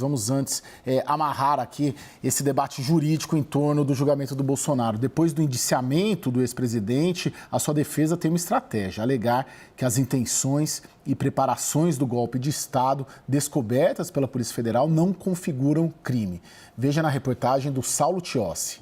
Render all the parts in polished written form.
Vamos antes amarrar aqui esse debate jurídico em torno do julgamento do Bolsonaro. Depois do indiciamento do ex-presidente, a sua defesa tem uma estratégia: alegar que as intenções e preparações do golpe de Estado descobertas pela Polícia Federal não configuram crime. Veja na reportagem do Saulo Tiossi.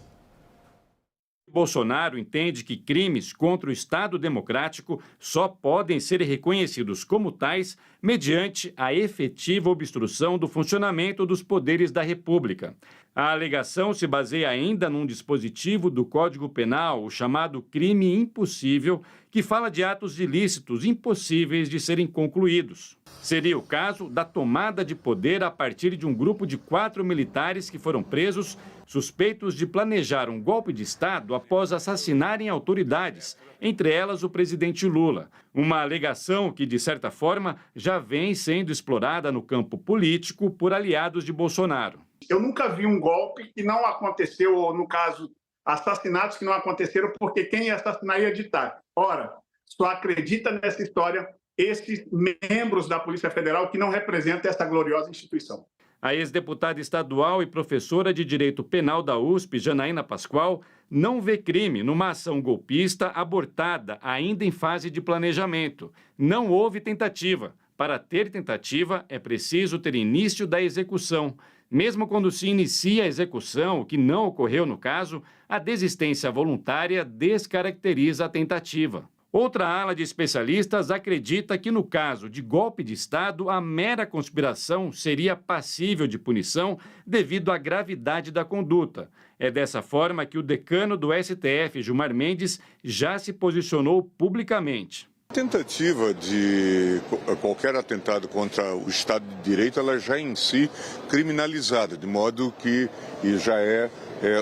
Bolsonaro entende que crimes contra o Estado democrático só podem ser reconhecidos como tais mediante a efetiva obstrução do funcionamento dos poderes da República. A alegação se baseia ainda num dispositivo do Código Penal, o chamado crime impossível, que fala de atos ilícitos impossíveis de serem concluídos. Seria o caso da tomada de poder a partir de um grupo de 4 militares que foram presos, suspeitos de planejar um golpe de Estado após assassinarem autoridades, entre elas o presidente Lula. Uma alegação que, de certa forma, já vem sendo explorada no campo político por aliados de Bolsonaro. Eu nunca vi um golpe que não aconteceu, ou, no caso, assassinatos que não aconteceram porque quem ia assassinar ia ditar. Ora, só acredita nessa história esses membros da Polícia Federal que não representam essa gloriosa instituição. A ex-deputada estadual e professora de Direito Penal da USP, Janaína Pascoal, não vê crime numa ação golpista abortada ainda em fase de planejamento. Não houve tentativa. Para ter tentativa, é preciso ter início da execução. Mesmo quando se inicia a execução, o que não ocorreu no caso, a desistência voluntária descaracteriza a tentativa. Outra ala de especialistas acredita que, no caso de golpe de Estado, a mera conspiração seria passível de punição devido à gravidade da conduta. É dessa forma que o decano do STF, Gilmar Mendes, já se posicionou publicamente. A tentativa de qualquer atentado contra o Estado de Direito, ela já é em si criminalizada, de modo que já é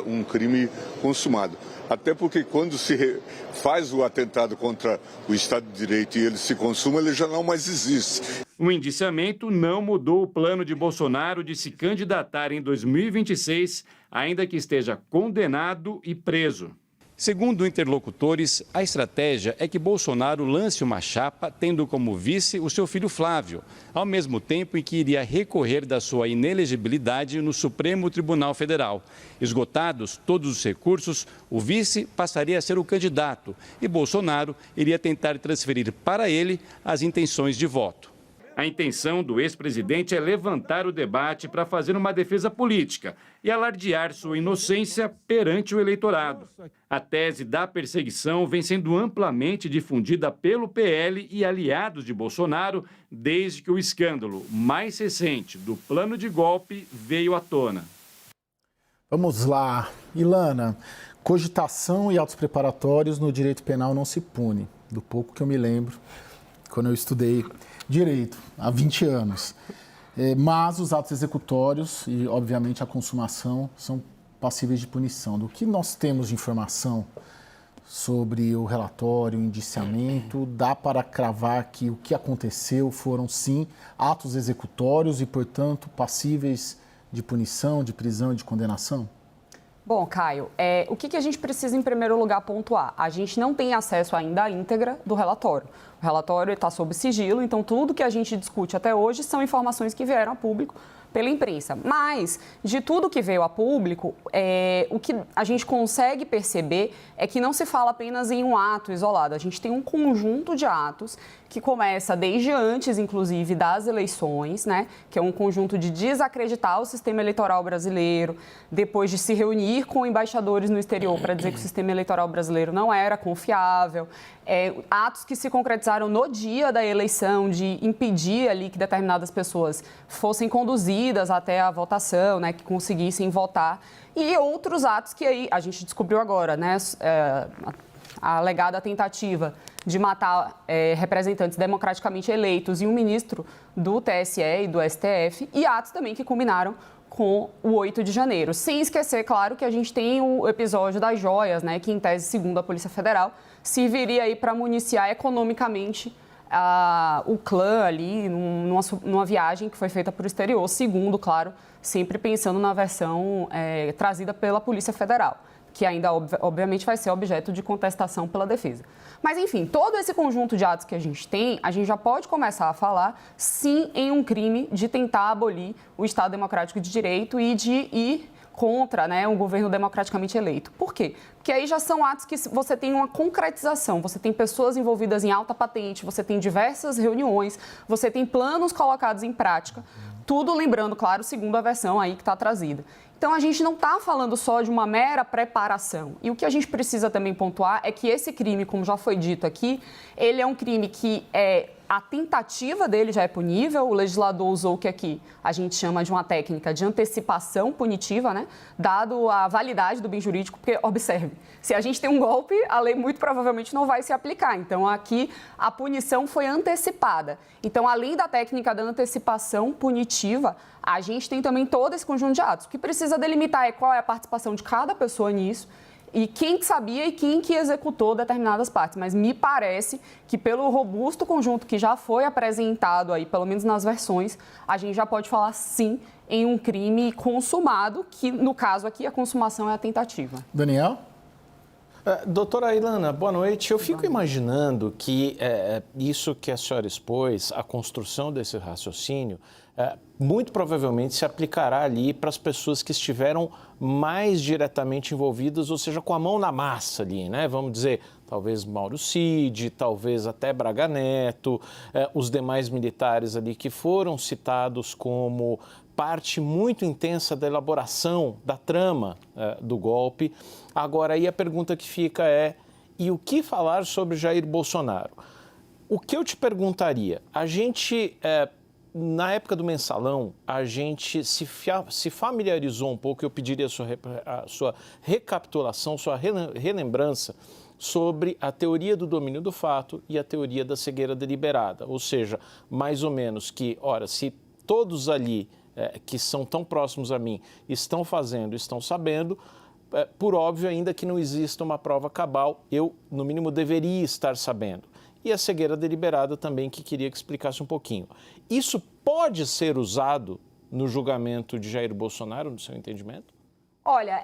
um crime consumado. Até porque quando se faz o atentado contra o Estado de Direito e ele se consuma, ele já não mais existe. O indiciamento não mudou o plano de Bolsonaro de se candidatar em 2026, ainda que esteja condenado e preso. Segundo interlocutores, a estratégia é que Bolsonaro lance uma chapa tendo como vice o seu filho Flávio, ao mesmo tempo em que iria recorrer da sua inelegibilidade no Supremo Tribunal Federal. Esgotados todos os recursos, o vice passaria a ser o candidato e Bolsonaro iria tentar transferir para ele as intenções de voto. A intenção do ex-presidente é levantar o debate para fazer uma defesa política e alardear sua inocência perante o eleitorado. A tese da perseguição vem sendo amplamente difundida pelo PL e aliados de Bolsonaro desde que o escândalo mais recente do plano de golpe veio à tona. Vamos lá. Ilana, cogitação e atos preparatórios no direito penal não se pune. Do pouco que eu me lembro, quando eu estudei direito, há 20 anos. Mas os atos executórios e, obviamente, a consumação são passíveis de punição. Do que nós temos de informação sobre o relatório, o indiciamento, dá para cravar que o que aconteceu foram, sim, atos executórios e, portanto, passíveis de punição, de prisão e de condenação? Bom, Caio, o que a gente precisa, em primeiro lugar, pontuar? A gente não tem acesso ainda à íntegra do relatório. O relatório está sob sigilo, então tudo que a gente discute até hoje são informações que vieram a público pela imprensa. Mas, de tudo que veio a público, o que a gente consegue perceber é que não se fala apenas em um ato isolado. A gente tem um conjunto de atos que começa desde antes, inclusive, das eleições, né? Que é um conjunto de desacreditar o sistema eleitoral brasileiro, depois de se reunir com embaixadores no exterior para dizer que o sistema eleitoral brasileiro não era confiável, atos que se concretizaram no dia da eleição, de impedir ali que determinadas pessoas fossem conduzidas até a votação, né? Que conseguissem votar, e outros atos que aí a gente descobriu agora, né? A alegada tentativa de matar representantes democraticamente eleitos e um ministro do TSE e do STF, e atos também que culminaram com o 8 de janeiro. Sem esquecer, claro, que a gente tem o episódio das joias, né, que, em tese, segundo a Polícia Federal, serviria aí para municiar economicamente o clã ali numa viagem que foi feita para o exterior, segundo, claro, sempre pensando na versão trazida pela Polícia Federal, que ainda, obviamente, vai ser objeto de contestação pela defesa. Mas, enfim, todo esse conjunto de atos que a gente tem, a gente já pode começar a falar, sim, em um crime de tentar abolir o Estado Democrático de Direito e de ir contra, né, um governo democraticamente eleito. Por quê? Porque aí já são atos que você tem uma concretização, você tem pessoas envolvidas em alta patente, você tem diversas reuniões, você tem planos colocados em prática, tudo lembrando, claro, segundo a versão aí que está trazida. Então, a gente não está falando só de uma mera preparação. E o que a gente precisa também pontuar é que esse crime, como já foi dito aqui, ele é um crime que a tentativa dele já é punível. O legislador usou o que aqui a gente chama de uma técnica de antecipação punitiva, né? Dado a validade do bem jurídico, porque, observe, se a gente tem um golpe, a lei muito provavelmente não vai se aplicar. Então, aqui a punição foi antecipada. Então, além da técnica da antecipação punitiva, a gente tem também todo esse conjunto de atos. O que precisa delimitar é qual é a participação de cada pessoa nisso e quem que sabia e quem que executou determinadas partes. Mas me parece que pelo robusto conjunto que já foi apresentado aí, pelo menos nas versões, a gente já pode falar sim em um crime consumado, que no caso aqui a consumação é a tentativa. Daniel? Doutora Ilana, boa noite. Eu fico imaginando que isso que a senhora expôs, a construção desse raciocínio, muito provavelmente se aplicará ali para as pessoas que estiveram mais diretamente envolvidas, ou seja, com a mão na massa ali, né? Vamos dizer, talvez Mauro Cid, talvez até Braga Neto, os demais militares ali que foram citados como parte muito intensa da elaboração da trama do golpe. Agora, aí a pergunta que fica e o que falar sobre Jair Bolsonaro? O que eu te perguntaria? A gente, na época do Mensalão, a gente se familiarizou um pouco, eu pediria a sua recapitulação, sua relembrança sobre a teoria do domínio do fato e a teoria da cegueira deliberada. Ou seja, mais ou menos que, ora, se todos ali que são tão próximos a mim estão fazendo, estão sabendo, por óbvio, ainda que não exista uma prova cabal, eu, no mínimo, deveria estar sabendo. E a cegueira deliberada também, que queria que explicasse um pouquinho. Isso pode ser usado no julgamento de Jair Bolsonaro, no seu entendimento? Olha,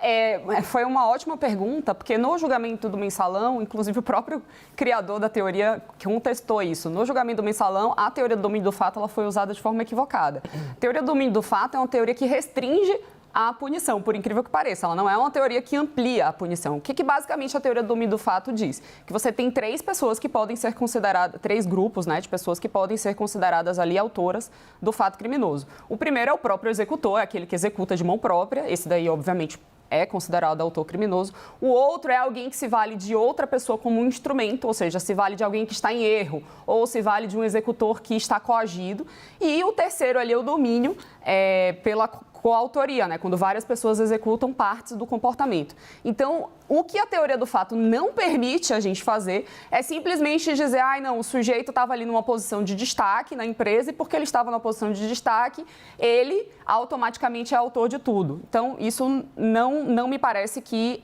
foi uma ótima pergunta, porque no julgamento do Mensalão, inclusive o próprio criador da teoria contestou isso. No julgamento do Mensalão, a teoria do domínio do fato ela foi usada de forma equivocada. A teoria do domínio do fato é uma teoria que restringe a punição, por incrível que pareça. Ela não é uma teoria que amplia a punição. O que basicamente a teoria do domínio do fato diz? Que você tem três pessoas que podem ser consideradas, três grupos, né, de pessoas que podem ser consideradas ali autoras do fato criminoso. O primeiro é o próprio executor, é aquele que executa de mão própria. Esse daí, obviamente, é considerado autor criminoso. O outro é alguém que se vale de outra pessoa como um instrumento, ou seja, se vale de alguém que está em erro, ou se vale de um executor que está coagido. E o terceiro ali é o domínio pela coautoria, né? Quando várias pessoas executam partes do comportamento. Então, o que a teoria do fato não permite a gente fazer é simplesmente dizer, não, o sujeito estava ali numa posição de destaque na empresa e porque ele estava numa posição de destaque, ele automaticamente é autor de tudo. Então, isso não me parece que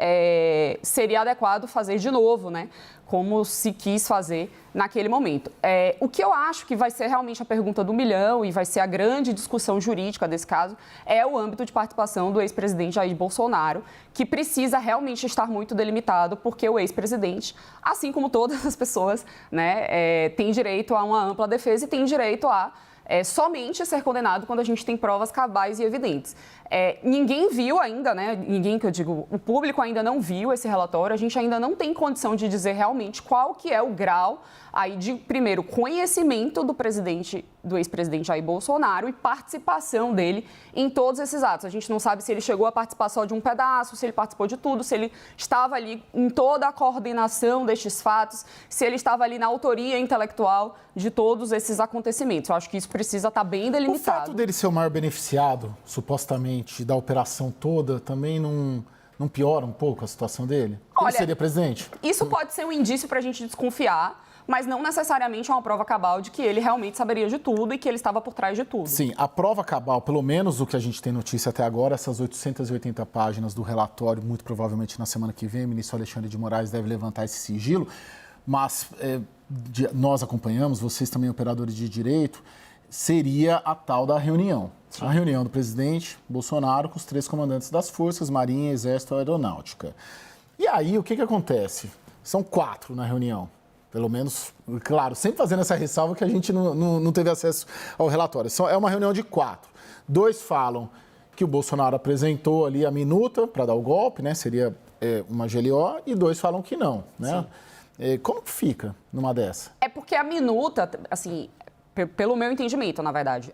seria adequado fazer de novo, né? Como se quis fazer naquele momento. O que eu acho que vai ser realmente a pergunta do milhão e vai ser a grande discussão jurídica desse caso é o âmbito de participação do ex-presidente Jair Bolsonaro, que precisa realmente estar muito delimitado, porque o ex-presidente, assim como todas as pessoas, né, tem direito a uma ampla defesa e tem direito a somente ser condenado quando a gente tem provas cabais e evidentes. Ninguém viu ainda, né? Ninguém, que eu digo, o público ainda não viu esse relatório, a gente ainda não tem condição de dizer realmente qual que é o grau aí de, primeiro, conhecimento do ex-presidente Jair Bolsonaro e participação dele em todos esses atos. A gente não sabe se ele chegou a participar só de um pedaço, se ele participou de tudo, se ele estava ali em toda a coordenação destes fatos, se ele estava ali na autoria intelectual de todos esses acontecimentos. Eu acho que isso precisa estar bem delimitado. O fato dele ser o maior beneficiado, supostamente, da operação toda, também não piora um pouco a situação dele? Ele seria presidente? Isso pode ser um indício para a gente desconfiar, mas não necessariamente é uma prova cabal de que ele realmente saberia de tudo e que ele estava por trás de tudo. Sim, a prova cabal, pelo menos o que a gente tem notícia até agora, essas 880 páginas do relatório, muito provavelmente na semana que vem, o ministro Alexandre de Moraes deve levantar esse sigilo, mas nós acompanhamos, vocês também operadores de direito, seria a tal da reunião. Sim. A reunião do presidente Bolsonaro com os três comandantes das forças, Marinha, Exército e Aeronáutica. E aí, o que acontece? São 4 na reunião. Pelo menos, claro, sempre fazendo essa ressalva que a gente não teve acesso ao relatório. É uma reunião de 4. 2 falam que o Bolsonaro apresentou ali a minuta para dar o golpe, né? Seria uma GLO, e 2 falam que não, né? Como que fica numa dessa? É porque a minuta, assim, pelo meu entendimento, na verdade,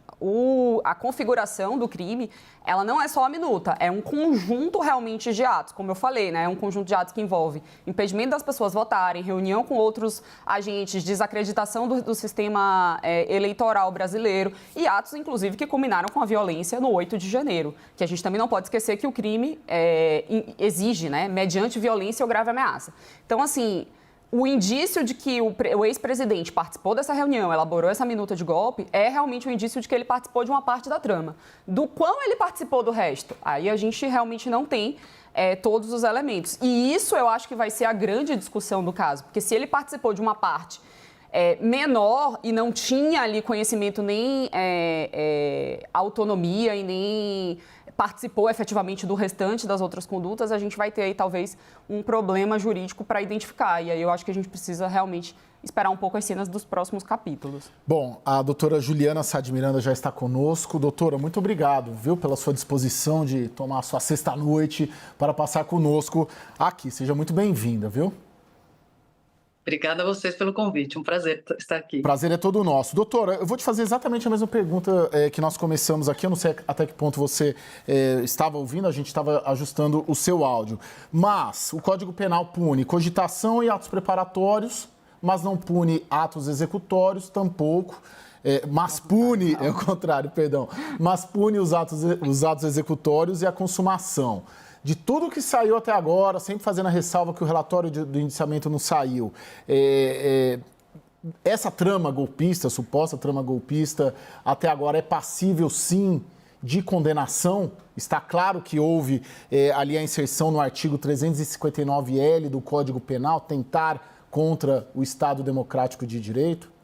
a configuração do crime, ela não é só a minuta, é um conjunto realmente de atos, como eu falei, né? É um conjunto de atos que envolve impedimento das pessoas votarem, reunião com outros agentes, desacreditação do sistema eleitoral brasileiro e atos, inclusive, que culminaram com a violência no 8 de janeiro, que a gente também não pode esquecer que o crime exige, né? Mediante violência ou grave ameaça. Então, assim, o indício de que o ex-presidente participou dessa reunião, elaborou essa minuta de golpe, é realmente um indício de que ele participou de uma parte da trama. Do quão ele participou do resto? Aí a gente realmente não tem todos os elementos. E isso eu acho que vai ser a grande discussão do caso, porque se ele participou de uma parte menor e não tinha ali conhecimento nem autonomia e nem participou efetivamente do restante das outras condutas, a gente vai ter aí talvez um problema jurídico para identificar. E aí eu acho que a gente precisa realmente esperar um pouco as cenas dos próximos capítulos. Bom, a doutora Juliana Sá de Miranda já está conosco. Doutora, muito obrigado, viu, pela sua disposição de tomar a sua sexta-noite para passar conosco aqui. Seja muito bem-vinda, viu? Obrigada a vocês pelo convite, um prazer estar aqui. Prazer é todo nosso. Doutora, eu vou te fazer exatamente a mesma pergunta que nós começamos aqui. Eu não sei até que ponto você estava ouvindo, a gente estava ajustando o seu áudio. Mas o Código Penal pune cogitação e atos preparatórios, mas não pune atos executórios, tampouco. Mas pune, é o contrário, perdão, mas pune os atos executórios e a consumação. De tudo que saiu até agora, sempre fazendo a ressalva que o relatório do indiciamento não saiu, essa trama golpista, suposta trama golpista, até agora é passível, sim, de condenação? Está claro que houve ali a inserção no artigo 359-L do Código Penal, tentar contra o Estado Democrático de Direito?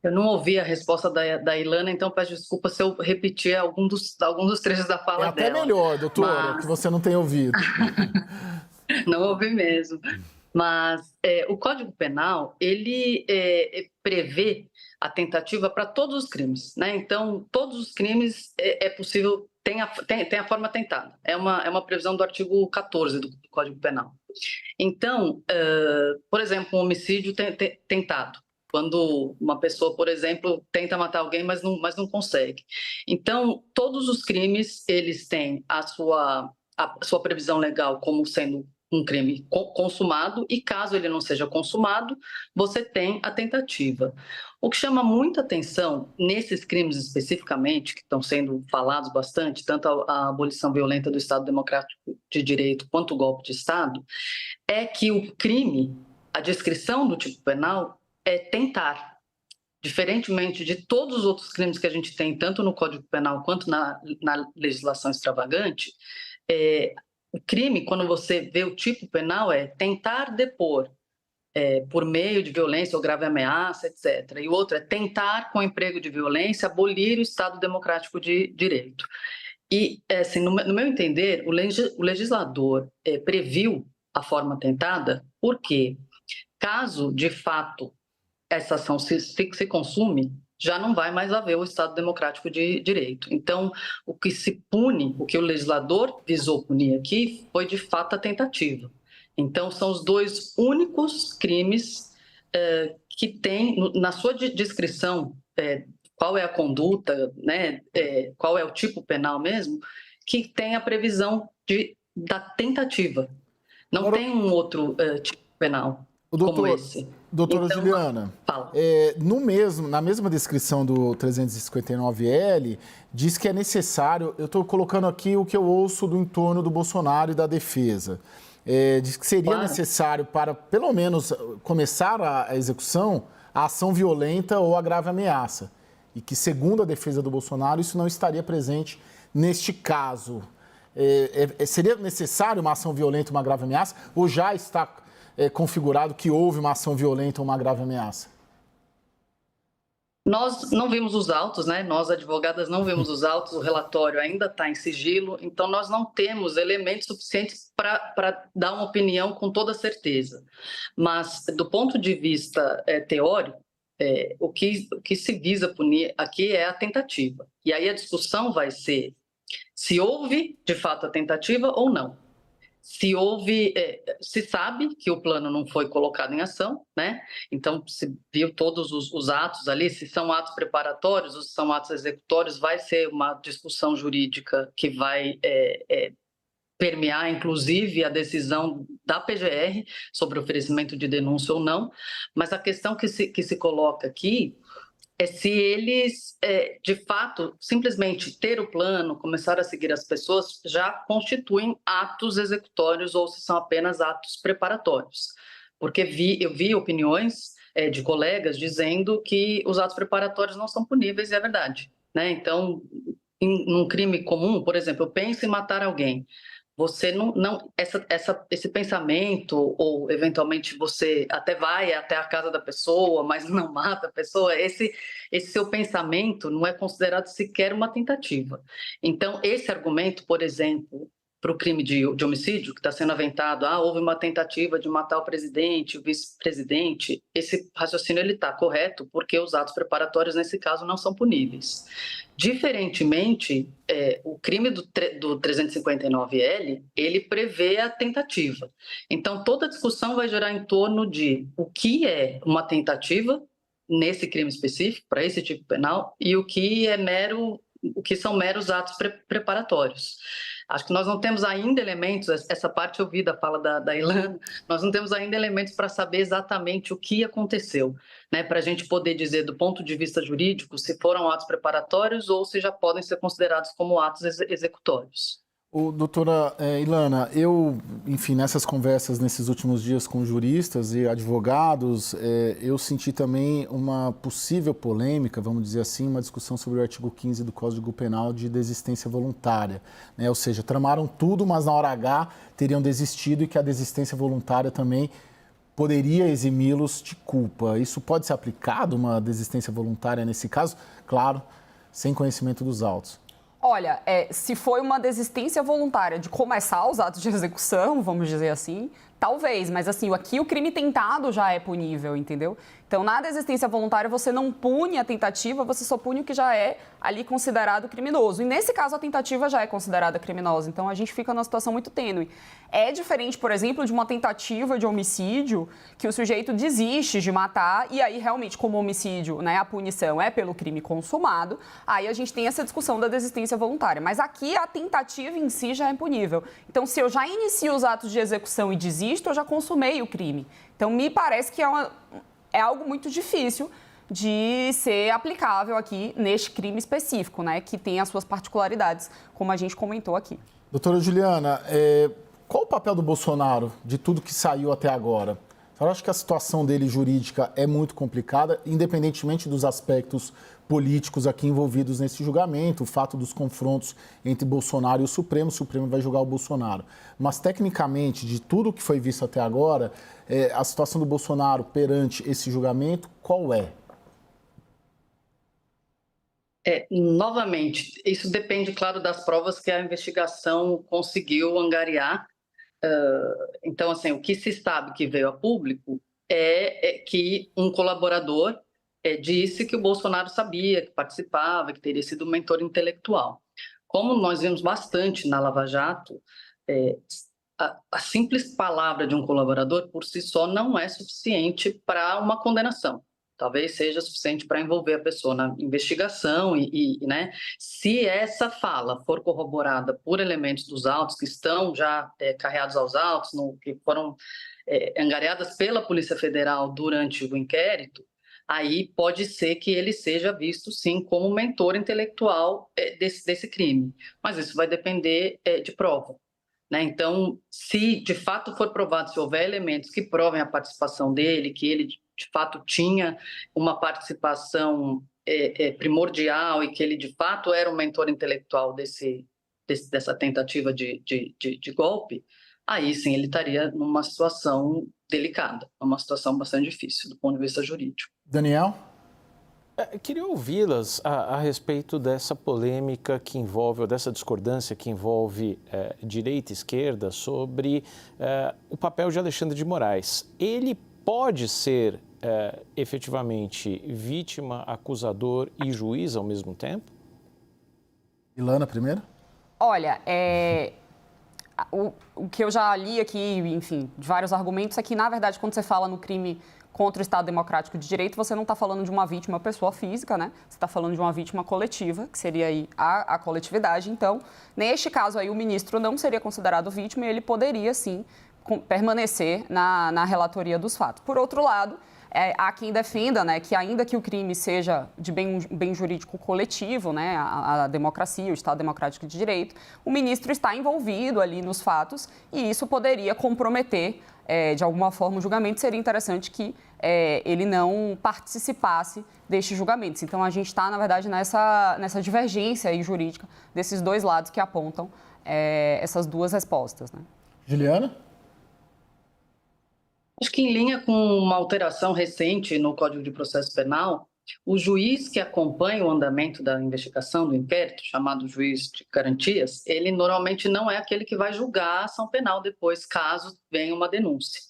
Eu não ouvi a resposta da Ilana, então peço desculpa se eu repetir algum dos trechos da fala dela. É até melhor, doutora, que você não tenha ouvido. Não ouvi mesmo. Mas o Código Penal, ele prevê a tentativa para todos os crimes, né? Então, todos os crimes é possível, tem a forma tentada. É uma previsão do artigo 14 do Código Penal. Então, por exemplo, um homicídio tentado. Quando uma pessoa, por exemplo, tenta matar alguém, mas não consegue. Então, todos os crimes, eles têm a sua previsão legal como sendo um crime consumado, e caso ele não seja consumado, você tem a tentativa. O que chama muita atenção nesses crimes especificamente, que estão sendo falados bastante, tanto a abolição violenta do Estado Democrático de Direito quanto o golpe de Estado, é que o crime, a descrição do tipo penal, é tentar. Diferentemente de todos os outros crimes que a gente tem, tanto no Código Penal quanto na legislação extravagante, o crime, quando você vê o tipo penal, é tentar depor por meio de violência ou grave ameaça, etc. E o outro é tentar, com emprego de violência, abolir o Estado Democrático de Direito. E, assim, no meu entender, o legislador previu a forma tentada porque, caso, de fato, essa ação se consume, já não vai mais haver o Estado Democrático de Direito. Então, o que se pune, o que o legislador visou punir aqui, foi de fato a tentativa. Então, são os dois únicos crimes que têm, na sua descrição, qual é a conduta, né, qual é o tipo penal mesmo, que tem a previsão da tentativa. Não tem um outro tipo penal como esse. Doutora então, Juliana, na mesma descrição do 359-L, diz que é necessário, eu estou colocando aqui o que eu ouço do entorno do Bolsonaro e da defesa, diz que seria necessário para, pelo menos, começar a execução, a ação violenta ou a grave ameaça. E que, segundo a defesa do Bolsonaro, isso não estaria presente neste caso. Seria necessário uma ação violenta ou uma grave ameaça? Ou já está configurado que houve uma ação violenta ou uma grave ameaça? Nós não vimos os autos, né? Nós, advogadas, não vimos os autos, o relatório ainda está em sigilo, então nós não temos elementos suficientes para dar uma opinião com toda certeza. Mas, do ponto de vista teórico, o que se visa punir aqui é a tentativa. E aí a discussão vai ser se houve, de fato, a tentativa ou não. Se houve, se sabe que o plano não foi colocado em ação, né? Então, se viu todos os atos ali, se são atos preparatórios ou se são atos executórios, vai ser uma discussão jurídica que vai permear, inclusive, a decisão da PGR sobre o oferecimento de denúncia ou não. Mas a questão que se coloca aqui é se eles, de fato, simplesmente ter o plano, começar a seguir as pessoas, já constituem atos executórios ou se são apenas atos preparatórios. Porque eu vi opiniões de colegas dizendo que os atos preparatórios não são puníveis, e é verdade, né? Então, num crime comum, por exemplo, eu penso em matar alguém. Você esse pensamento, ou eventualmente você até vai até a casa da pessoa, mas não mata a pessoa, esse seu pensamento não é considerado sequer uma tentativa. Então, esse argumento, por exemplo, para o crime de homicídio, que está sendo aventado, houve uma tentativa de matar o presidente, o vice-presidente, esse raciocínio está correto, porque os atos preparatórios, nesse caso, não são puníveis. Diferentemente, o crime do 359L, ele prevê a tentativa. Então, toda a discussão vai girar em torno de o que é uma tentativa nesse crime específico, para esse tipo penal, e o que são meros atos preparatórios. Acho que nós não temos ainda elementos, essa parte eu vi da fala da Ilana, nós não temos ainda elementos para saber exatamente o que aconteceu, né, para a gente poder dizer, do ponto de vista jurídico, se foram atos preparatórios ou se já podem ser considerados como atos executórios. Doutora Ilana, enfim, nessas conversas nesses últimos dias com juristas e advogados, eu senti também uma possível polêmica, vamos dizer assim, uma discussão sobre o artigo 15 do Código Penal de desistência voluntária, né? Ou seja, tramaram tudo, mas na hora H teriam desistido e que a desistência voluntária também poderia eximi-los de culpa. Isso pode ser aplicado, uma desistência voluntária nesse caso? Claro, sem conhecimento dos autos. Olha, se foi uma desistência voluntária de começar os atos de execução, vamos dizer assim, talvez, mas assim, aqui o crime tentado já é punível, entendeu? Então, na desistência voluntária, você não pune a tentativa, você só pune o que já é ali considerado criminoso. E nesse caso, a tentativa já é considerada criminosa, então a gente fica numa situação muito tênue. É diferente, por exemplo, de uma tentativa de homicídio, que o sujeito desiste de matar, e aí realmente, como homicídio, né, a punição é pelo crime consumado, aí a gente tem essa discussão da desistência voluntária. Mas aqui a tentativa em si já é punível. Então, se eu já inicio os atos de execução e desisto, eu já consumei o crime. Então, me parece que é algo muito difícil de ser aplicável aqui neste crime específico, né, que tem as suas particularidades, como a gente comentou aqui. Doutora Juliana, qual o papel do Bolsonaro de tudo que saiu até agora? Eu acho que a situação dele jurídica é muito complicada, independentemente dos aspectos políticos aqui envolvidos nesse julgamento, o fato dos confrontos entre Bolsonaro e o Supremo vai julgar o Bolsonaro. Mas, tecnicamente, de tudo que foi visto até agora, a situação do Bolsonaro perante esse julgamento, qual é? Novamente, isso depende, claro, das provas que a investigação conseguiu angariar. Então, assim, o que se sabe que veio a público é que um colaborador disse que o Bolsonaro sabia, que participava, que teria sido um mentor intelectual. Como nós vimos bastante na Lava Jato, a simples palavra de um colaborador por si só não é suficiente para uma condenação. Talvez seja suficiente para envolver a pessoa na investigação né, se essa fala for corroborada por elementos dos autos que estão já carreados aos autos, que foram angariadas pela Polícia Federal durante o inquérito, aí pode ser que ele seja visto, sim, como mentor intelectual desse crime. Mas isso vai depender de prova, né? Então, se de fato for provado, se houver elementos que provem a participação dele, que ele de fato tinha uma participação primordial e que ele de fato era um mentor intelectual dessa tentativa de golpe, aí sim ele estaria numa situação delicada, uma situação bastante difícil do ponto de vista jurídico. Daniel? Queria ouvi-las a respeito dessa polêmica que envolve, ou dessa discordância que envolve direita e esquerda sobre o papel de Alexandre de Moraes. Ele pode ser efetivamente vítima, acusador e juiz ao mesmo tempo? Ilana, primeiro? Olha, o que eu já li aqui, enfim, de vários argumentos, é que, na verdade, quando você fala no crime contra o Estado Democrático de Direito, você não está falando de uma vítima pessoa física, né? Você está falando de uma vítima coletiva, que seria aí a coletividade. Então, neste caso aí, o ministro não seria considerado vítima e ele poderia, sim, permanecer na relatoria dos fatos. Por outro lado, há quem defenda, né, que ainda que o crime seja de bem jurídico coletivo, né, a democracia, o Estado Democrático de Direito, o ministro está envolvido ali nos fatos e isso poderia comprometer, de alguma forma, o julgamento. Seria interessante que ele não participasse destes julgamentos. Então, a gente está, na verdade, nessa divergência aí jurídica desses dois lados que apontam essas duas respostas, né? Juliana? Acho que em linha com uma alteração recente no Código de Processo Penal, o juiz que acompanha o andamento da investigação, do inquérito, chamado juiz de garantias, ele normalmente não é aquele que vai julgar a ação penal depois, caso venha uma denúncia,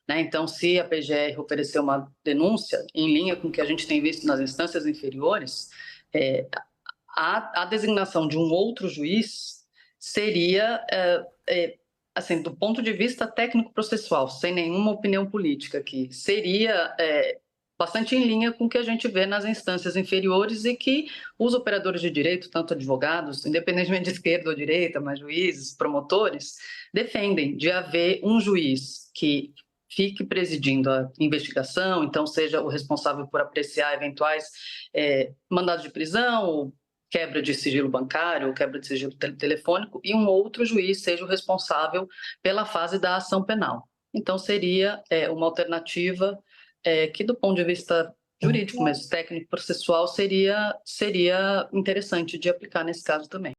né? Então, se a PGR oferecer uma denúncia, em linha com o que a gente tem visto nas instâncias inferiores, a designação de um outro juiz seria... assim, do ponto de vista técnico-processual, sem nenhuma opinião política aqui, seria bastante em linha com o que a gente vê nas instâncias inferiores e que os operadores de direito, tanto advogados, independentemente de esquerda ou direita, mas juízes, promotores, defendem de haver um juiz que fique presidindo a investigação, então seja o responsável por apreciar eventuais mandados de prisão, quebra de sigilo bancário, quebra de sigilo telefônico, e um outro juiz seja o responsável pela fase da ação penal. Então, seria uma alternativa que, do ponto de vista jurídico, mesmo técnico, processual, seria interessante de aplicar nesse caso também.